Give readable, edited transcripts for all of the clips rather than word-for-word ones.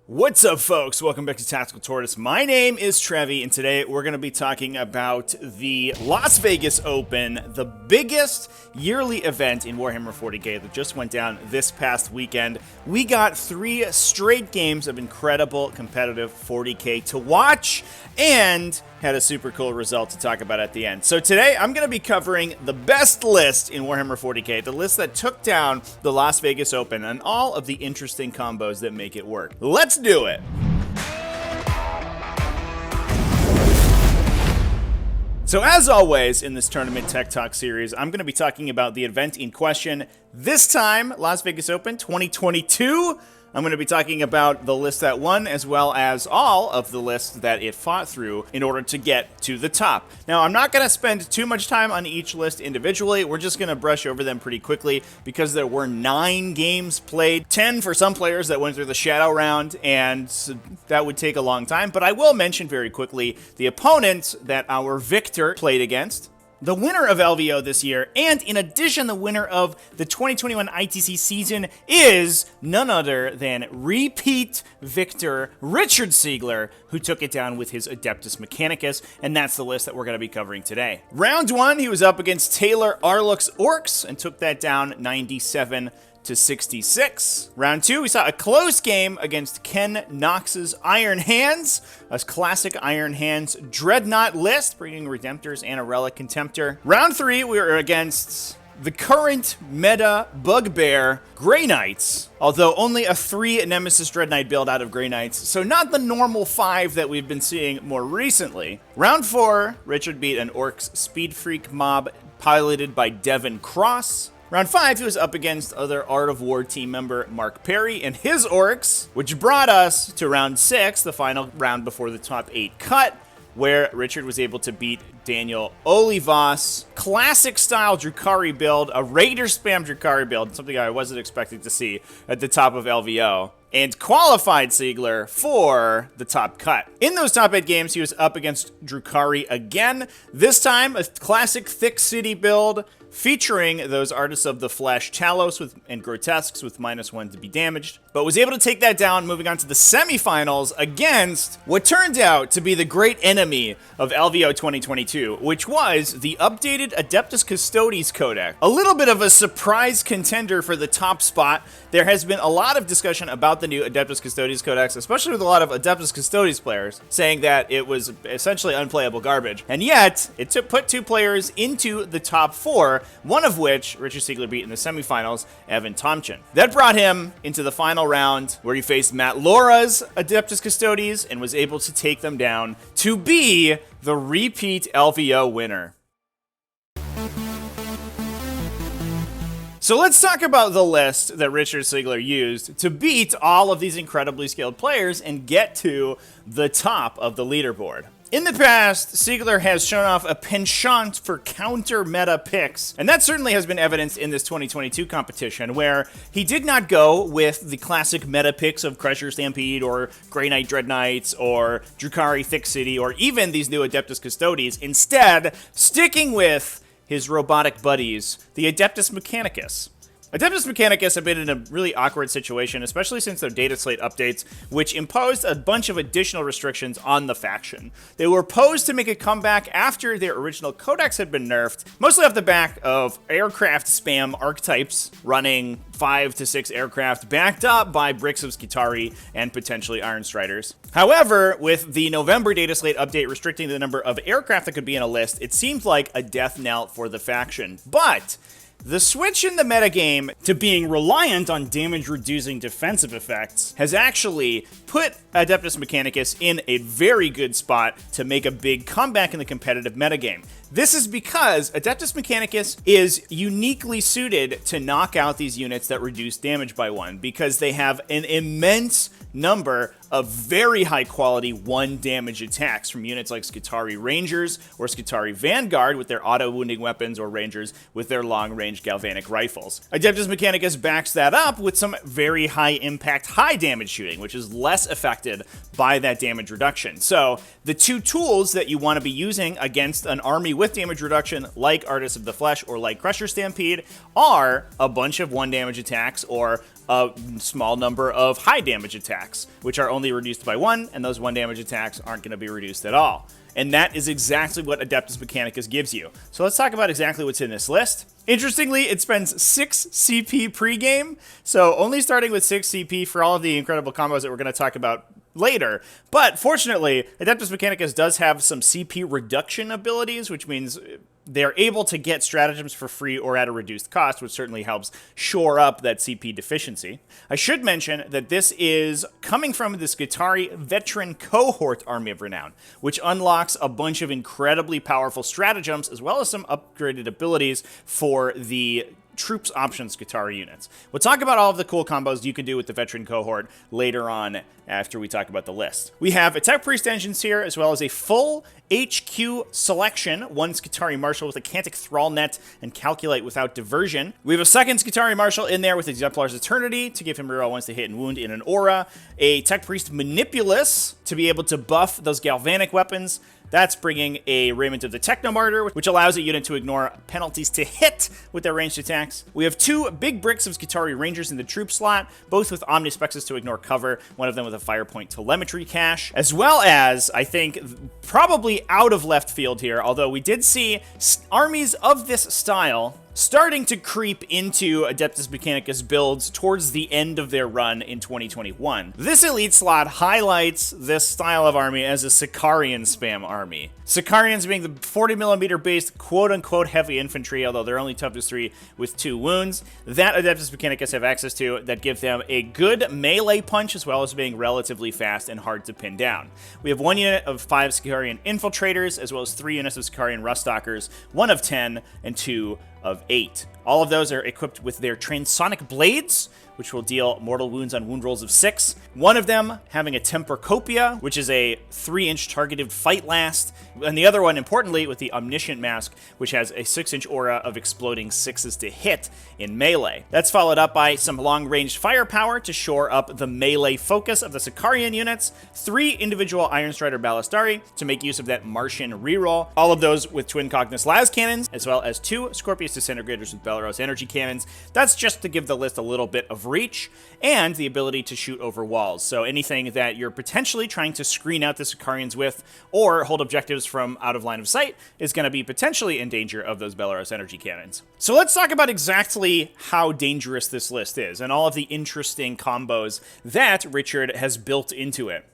What's up, folks? Welcome back to Tactical Tortoise. My name is Trevi, and today we're going to be talking about the Las Vegas Open, the biggest yearly event in Warhammer 40k that just went down this past weekend. We got 3 straight games of incredible competitive 40k to watch, and had a super cool result to talk about at the end. So today I'm going to be covering the best list in Warhammer 40k, the list that took down the Las Vegas Open, and all of the interesting combos that make it work. Let's do it! So as always in this Tournament Tech Talk series, I'm going to be talking about the event in question. This time, Las Vegas Open 2022. I'm going to be talking about the list that won, as well as all of the lists that it fought through in order to get to the top. Now, I'm not going to spend too much time on each list individually. We're just going to brush over them pretty quickly because there were 9 games played, 10 for some players that went through the Shadow round, and that would take a long time. But I will mention very quickly the opponents that our victor played against. The winner of LVO this year, and in addition, the winner of the 2021 ITC season is none other than repeat victor Richard Siegler, who took it down with his Adeptus Mechanicus, and that's the list that we're going to be covering today. Round 1, he was up against Taylor Arluck's Orcs, and took that down 97 to 66. Round 2, we saw a close game against Ken Knox's Iron Hands, a classic Iron Hands Dreadnought list, bringing Redemptors and a Relic Contemptor. Round 3, we were against the current meta bugbear Grey Knights, although only a 3 Nemesis Dreadnought build out of Grey Knights, so not the normal 5 that we've been seeing more recently. Round 4, Richard beat an Orcs Speed Freak mob piloted by Devin Cross. Round 5, he was up against other Art of War team member Mark Perry and his Orcs, which brought us to round 6, the final round before the top 8 cut, where Richard was able to beat Daniel Olivas. Classic style Drukhari build, a Raider spam Drukhari build, something I wasn't expecting to see at the top of LVO, and qualified Siegler for the top cut. In those top 8 games, he was up against Drukhari again, this time a classic Thick City build, featuring those Artists of the Flesh Talos and Grotesques with -1 to be damaged, but was able to take that down, moving on to the semifinals against what turned out to be the great enemy of LVO 2022, which was the updated Adeptus Custodes Codex. A little bit of a surprise contender for the top spot. There has been a lot of discussion about the new Adeptus Custodes Codex, especially with a lot of Adeptus Custodes players, saying that it was essentially unplayable garbage. And yet, it put 2 players into the top 4, one of which Richard Siegler beat in the semifinals, Evan Tomchin. That brought him into the final round, where he faced Matt Laura's Adeptus Custodes and was able to take them down to be the repeat LVO winner. So let's talk about the list that Richard Siegler used to beat all of these incredibly skilled players and get to the top of the leaderboard. In the past, Siegler has shown off a penchant for counter-meta picks, and that certainly has been evidenced in this 2022 competition, where he did not go with the classic meta picks of Crusher Stampede, or Grey Knight Dreadknights, or Drukhari Thick City, or even these new Adeptus Custodes, instead sticking with his robotic buddies, the Adeptus Mechanicus. Adeptus Mechanicus have been in a really awkward situation, especially since their data slate updates, which imposed a bunch of additional restrictions on the faction. They were posed to make a comeback after their original codex had been nerfed, mostly off the back of aircraft spam archetypes running 5 to 6 aircraft, backed up by bricks of Skitarii and potentially Iron Striders. However, with the November data slate update restricting the number of aircraft that could be in a list, it seemed like a death knell for the faction. But the switch in the metagame to being reliant on damage-reducing defensive effects has actually put Adeptus Mechanicus in a very good spot to make a big comeback in the competitive metagame. This is because Adeptus Mechanicus is uniquely suited to knock out these units that reduce damage by 1, because they have an immense number of very high quality 1 damage attacks from units like Skitarii Rangers or Skitarii Vanguard with their auto wounding weapons, or Rangers with their long range galvanic rifles. Adeptus Mechanicus backs that up with some very high impact, high damage shooting, which is less affected by that damage reduction. So the 2 tools that you want to be using against an army with damage reduction like Artists of the Flesh or like Crusher Stampede are a bunch of 1 damage attacks or a small number of high damage attacks, which are only reduced by 1, and those 1 damage attacks aren't going to be reduced at all. And that is exactly what Adeptus Mechanicus gives you. So let's talk about exactly what's in this list. Interestingly, it spends 6 CP pregame, so only starting with 6 CP for all of the incredible combos that we're going to talk about later. But fortunately, Adeptus Mechanicus does have some CP reduction abilities, which means they're able to get stratagems for free or at a reduced cost, which certainly helps shore up that CP deficiency. I should mention that this is coming from the Skitarii Veteran Cohort Army of Renown, which unlocks a bunch of incredibly powerful stratagems, as well as some upgraded abilities for the troops option Skitarii units. We'll talk about all of the cool combos you can do with the Veteran Cohort later on after we talk about the list. We have Attack Priest engines here, as well as a full HQ selection, 1 Skitarii Marshal with a Cantic Thrall Net and Calculate without Diversion. We have a second Skitarii Marshal in there with Exemplar's Eternity to give him reroll once they hit and wound in an aura. A Tech Priest Manipulus to be able to buff those Galvanic weapons. That's bringing a Raiment of the Technomartyr, which allows a unit to ignore penalties to hit with their ranged attacks. We have 2 big bricks of Skitarii Rangers in the troop slot, both with Omnispexes to ignore cover, one of them with a Firepoint telemetry cache, as well as, I think, probably out of left field here, although we did see armies of this style starting to creep into Adeptus Mechanicus builds towards the end of their run in 2021. This elite slot highlights this style of army as a Sicarian spam army. Sicarians being the 40mm based quote-unquote heavy infantry, although they're only toughness 3 with 2 wounds, that Adeptus Mechanicus have access to that give them a good melee punch as well as being relatively fast and hard to pin down. We have 1 unit of 5 Sicarian infiltrators, as well as 3 units of Sicarian ruststalkers, 1 of 10, and 2 of 8. All of those are equipped with their Transonic Blades, which will deal mortal wounds on wound rolls of 6. One of them having a Tempercopia, which is a 3-inch targeted fight last, and the other one, importantly, with the Omniscient Mask, which has a 6-inch aura of exploding 6s to hit in melee. That's followed up by some long-range firepower to shore up the melee focus of the Sicarian units, 3 individual Iron Strider Ballistari to make use of that Martian reroll, all of those with Twin Cognis Las Cannons, as well as 2 Scorpius Disintegrators with Belleros Energy Cannons. That's just to give the list a little bit of reach, and the ability to shoot over walls. So anything that you're potentially trying to screen out the Sicarians with, or hold objectives from out of line of sight, is going to be potentially in danger of those Belleros Energy Cannons. So let's talk about exactly how dangerous this list is, and all of the interesting combos that Richard has built into it.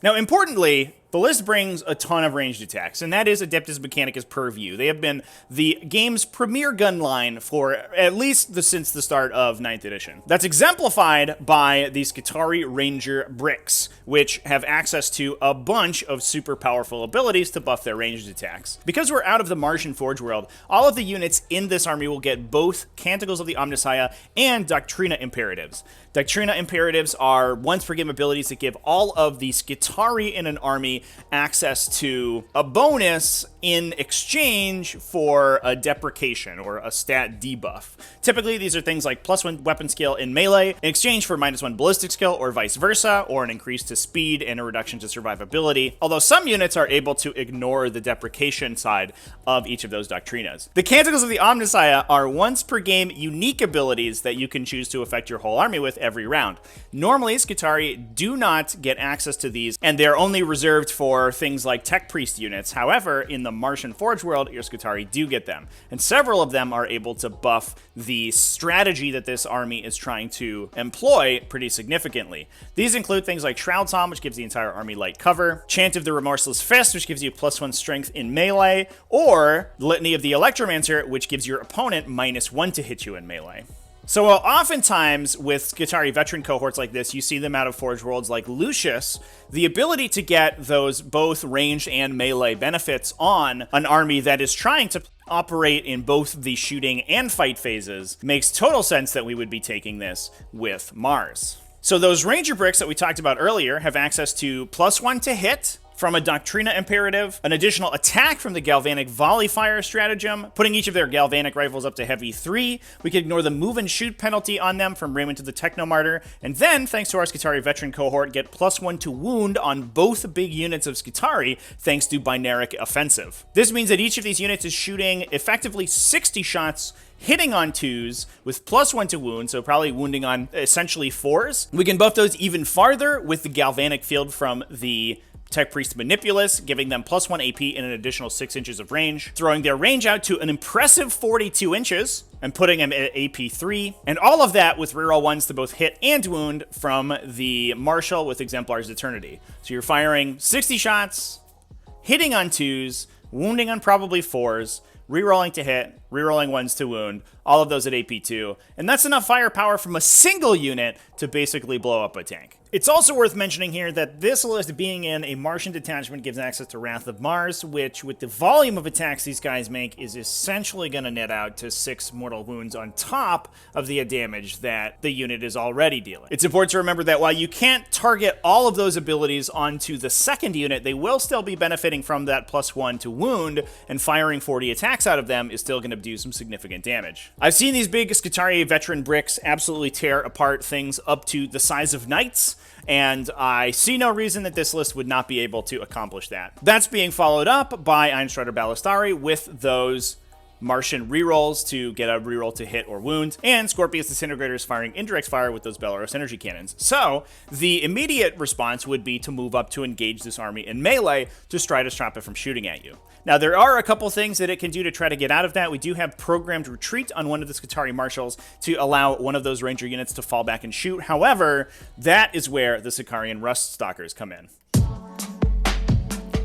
Now, importantly, the list brings a ton of ranged attacks, and that is Adeptus Mechanicus purview. They have been the game's premier gun line for at least since the start of 9th edition. That's exemplified by the Skitarii Ranger bricks, which have access to a bunch of super powerful abilities to buff their ranged attacks. Because we're out of the Martian Forge world, all of the units in this army will get both Canticles of the Omnissiah and Doctrina Imperatives. Doctrina Imperatives are once per game abilities that give all of the Skitarii in an army access to a bonus in exchange for a deprecation or a stat debuff. Typically, these are things like +1 weapon skill in melee in exchange for -1 ballistic skill or vice versa, or an increase to speed and a reduction to survivability, although some units are able to ignore the deprecation side of each of those doctrinas. The Canticles of the Omnissiah are once per game unique abilities that you can choose to affect your whole army with every round. Normally, Skitarii do not get access to these, and they're only reserved for things like Tech Priest units. However, in the Martian Forge world, your Skitarii do get them, and several of them are able to buff the strategy that this army is trying to employ pretty significantly. These include things like Shroud Psalm, which gives the entire army light cover, Chant of the Remorseless Fist, which gives you +1 strength in melee, or Litany of the Electromancer, which gives your opponent -1 to hit you in melee. So while oftentimes with Skitarii veteran cohorts like this, you see them out of Forge Worlds like Lucius, the ability to get those both ranged and melee benefits on an army that is trying to operate in both the shooting and fight phases makes total sense that we would be taking this with Mars. So those Ranger bricks that we talked about earlier have access to +1 to hit from a Doctrina imperative, an additional attack from the Galvanic Volley Fire stratagem, putting each of their Galvanic rifles up to heavy 3. We can ignore the move and shoot penalty on them from Raymond to the Technomartyr, and then, thanks to our Skitarii veteran cohort, get +1 to wound on both big units of Skitarii thanks to Binaric Offensive. This means that each of these units is shooting effectively 60 shots, hitting on 2s with +1 to wound, so probably wounding on essentially 4s. We can buff those even farther with the Galvanic Field from the Tech Priest Manipulus, giving them +1 AP and an additional 6 inches of range, throwing their range out to an impressive 42 inches, and putting them at AP 3. And all of that with reroll 1s to both hit and wound from the Marshal with Exemplar's Eternity. So you're firing 60 shots, hitting on 2s, wounding on probably 4s, rerolling to hit, rerolling 1s to wound, all of those at AP2, and that's enough firepower from a single unit to basically blow up a tank. It's also worth mentioning here that this list being in a Martian detachment gives access to Wrath of Mars, which with the volume of attacks these guys make is essentially going to net out to 6 mortal wounds on top of the damage that the unit is already dealing. It's important to remember that while you can't target all of those abilities onto the second unit, they will still be benefiting from that +1 to wound, and firing 40 attacks out of them is still going to do some significant damage. I've seen these big Skitarii veteran bricks absolutely tear apart things up to the size of knights, and I see no reason that this list would not be able to accomplish that. That's being followed up by Einstrider Ballistari with those Martian rerolls to get a reroll to hit or wound, and Scorpius Disintegrators firing indirect fire with those Belarus energy cannons. So the immediate response would be to move up to engage this army in melee to try to stop it from shooting at you. Now, there are a couple things that it can do to try to get out of that. We do have programmed retreat on one of the Skitarii Marshals to allow one of those Ranger units to fall back and shoot. However, that is where the Sicarian Rust Stalkers come in.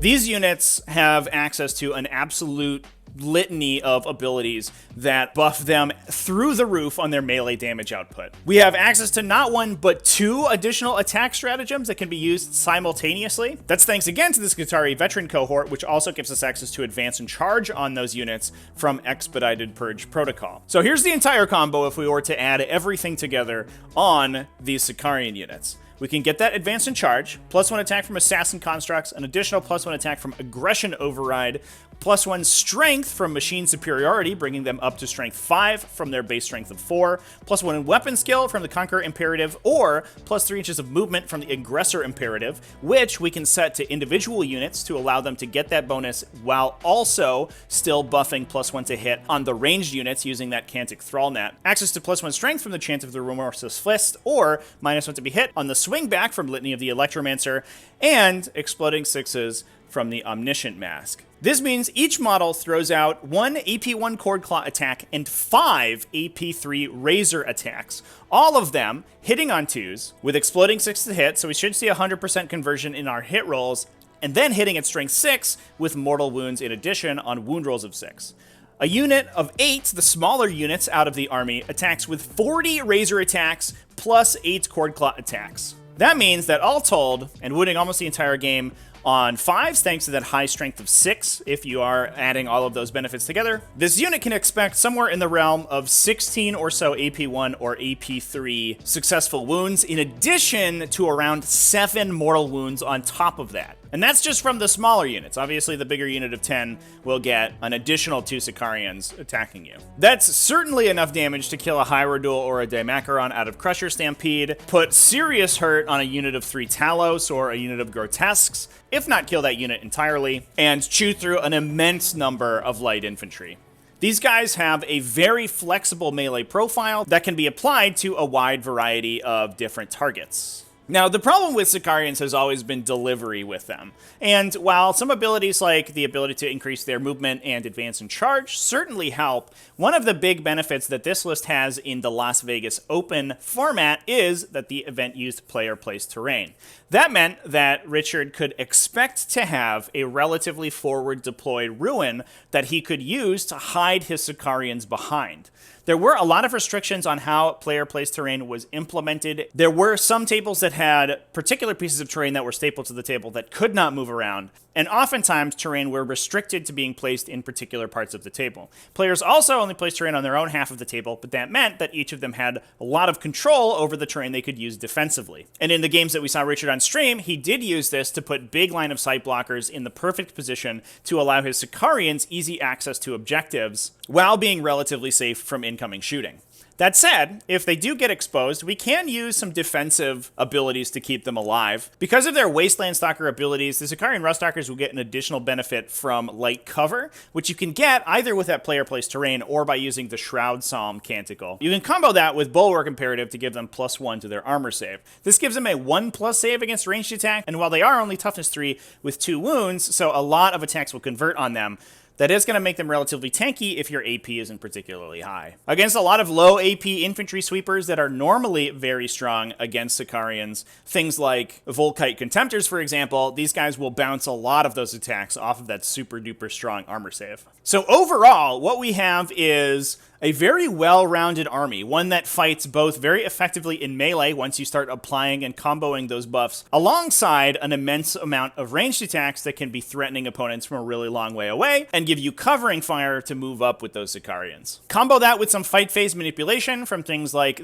These units have access to an absolute litany of abilities that buff them through the roof on their melee damage output. We have access to not 1, but 2 additional attack stratagems that can be used simultaneously. That's thanks again to the Skitarii veteran cohort, which also gives us access to advance and charge on those units from Expedited Purge Protocol. So here's the entire combo if we were to add everything together on these Sicarian units. We can get that advance and charge, +1 attack from Assassin Constructs, an additional +1 attack from Aggression Override, +1 strength from Machine Superiority, bringing them up to strength 5 from their base strength of 4, +1 in weapon skill from the Conqueror Imperative, or +3 inches of movement from the Aggressor Imperative, which we can set to individual units to allow them to get that bonus while also still buffing +1 to hit on the ranged units using that Cantic Thrallnet. Access to +1 strength from the Chant of the Remorseless Fist, or -1 to be hit on the Swing Back from Litany of the Electromancer, and Exploding Sixes from the Omniscient Mask. This means each model throws out 1 AP1 Cord Claw attack and 5 AP3 Razor attacks, all of them hitting on 2s, with Exploding 6 to hit, so we should see 100% conversion in our hit rolls, and then hitting at strength 6 with mortal wounds in addition on wound rolls of 6. A unit of 8, the smaller units out of the army, attacks with 40 Razor attacks plus 8 Cord Claw attacks. That means that all told, and wounding almost the entire game on 5s, thanks to that high strength of 6, if you are adding all of those benefits together, this unit can expect somewhere in the realm of 16 or so AP1 or AP3 successful wounds, in addition to around 7 mortal wounds on top of that. And that's just from the smaller units. Obviously, the bigger unit of 10 will get an additional 2 Sicarians attacking you. That's certainly enough damage to kill a Hierodule or a Dimacron out of Crusher Stampede, put serious hurt on a unit of 3 Talos or a unit of Grotesques, if not kill that unit entirely, and chew through an immense number of light infantry. These guys have a very flexible melee profile that can be applied to a wide variety of different targets. Now, the problem with Sicarians has always been delivery with them. And while some abilities like the ability to increase their movement and advance and charge certainly help, one of the big benefits that this list has in the Las Vegas Open format is that the event used player-placed terrain. That meant that Richard could expect to have a relatively forward-deployed ruin that he could use to hide his Sicarians behind. There were a lot of restrictions on how player-placed terrain was implemented. There were some tables that had particular pieces of terrain that were staple to the table that could not move around, and oftentimes terrain were restricted to being placed in particular parts of the table. Players also only placed terrain on their own half of the table, but that meant that each of them had a lot of control over the terrain they could use defensively. And in the games that we saw Richard on stream, he did use this to put big line of sight blockers in the perfect position to allow his Sicarians easy access to objectives while being relatively safe from incoming shooting. That said, if they do get exposed, we can use some defensive abilities to keep them alive. Because of their Wasteland Stalker abilities, the Sicarian Rust Stalkers will get an additional benefit from light cover, which you can get either with that player-placed terrain or by using the Shroud Psalm Canticle. You can combo that with Bulwark Imperative to give them +1 to their armor save. This gives them a 1+ save against ranged attack, and while they are only toughness 3 with 2 wounds, so a lot of attacks will convert on them, that is going to make them relatively tanky if your AP isn't particularly high. Against a lot of low AP infantry sweepers that are normally very strong against Sicarians, things like Volkite Contemptors, for example, these guys will bounce a lot of those attacks off of that super duper strong armor save. So overall, what we have is a very well-rounded army, one that fights both very effectively in melee once you start applying and comboing those buffs, alongside an immense amount of ranged attacks that can be threatening opponents from a really long way away and give you covering fire to move up with those Sicarians. Combo that with some fight phase manipulation from things like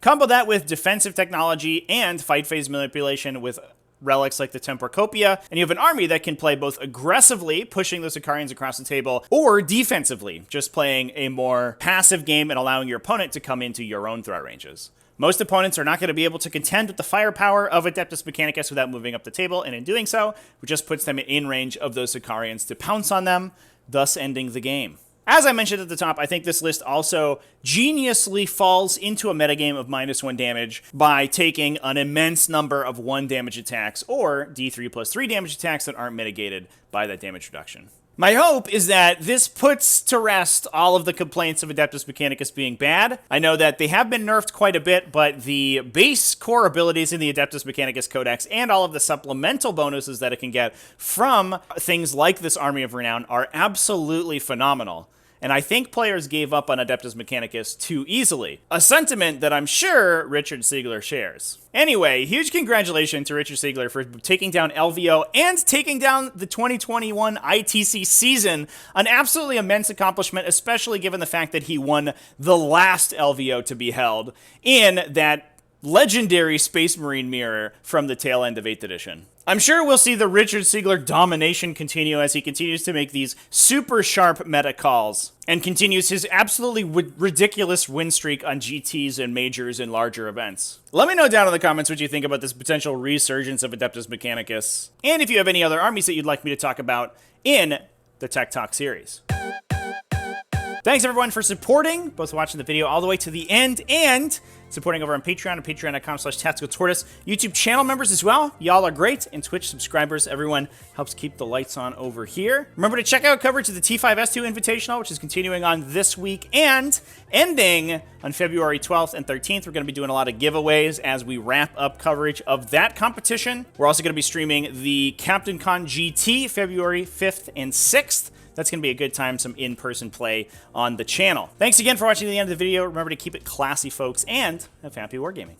combo that with defensive technology and fight phase manipulation with relics like the Temporcopia, and you have an army that can play both aggressively, pushing those Sicarians across the table, or defensively, just playing a more passive game and allowing your opponent to come into your own threat ranges. Most opponents are not going to be able to contend with the firepower of Adeptus Mechanicus without moving up the table, and in doing so, it just puts them in range of those Sicarians to pounce on them, thus ending the game. As I mentioned at the top, I think this list also geniusly falls into a metagame of -1 damage by taking an immense number of 1 damage attacks or D3+3 damage attacks that aren't mitigated by that damage reduction. My hope is that this puts to rest all of the complaints of Adeptus Mechanicus being bad. I know that they have been nerfed quite a bit, but the base core abilities in the Adeptus Mechanicus Codex and all of the supplemental bonuses that it can get from things like this Army of Renown are absolutely phenomenal. And I think players gave up on Adeptus Mechanicus too easily, a sentiment that I'm sure Richard Siegler shares. Anyway, huge congratulations to Richard Siegler for taking down LVO and taking down the 2021 ITC season, an absolutely immense accomplishment, especially given the fact that he won the last LVO to be held in that legendary Space Marine mirror from the tail end of 8th edition. I'm sure we'll see the Richard Siegler domination continue as he continues to make these super sharp meta calls and continues his absolutely ridiculous win streak on GTs and majors and larger events. Let me know down in the comments what you think about this potential resurgence of Adeptus Mechanicus, and if you have any other armies that you'd like me to talk about in the Tech Talk series. Thanks everyone for supporting, both watching the video all the way to the end and supporting over on Patreon at patreon.com/tacticaltortoise. YouTube channel members as well. Y'all are great. And Twitch subscribers. Everyone helps keep the lights on over here. Remember to check out coverage of the T5S2 Invitational, which is continuing on this week and ending on February 12th and 13th. We're going to be doing a lot of giveaways as we wrap up coverage of that competition. We're also going to be streaming the Captain Con GT February 5th and 6th. That's going to be a good time, some in-person play on the channel. Thanks again for watching the end of the video. Remember to keep it classy, folks, and have happy wargaming.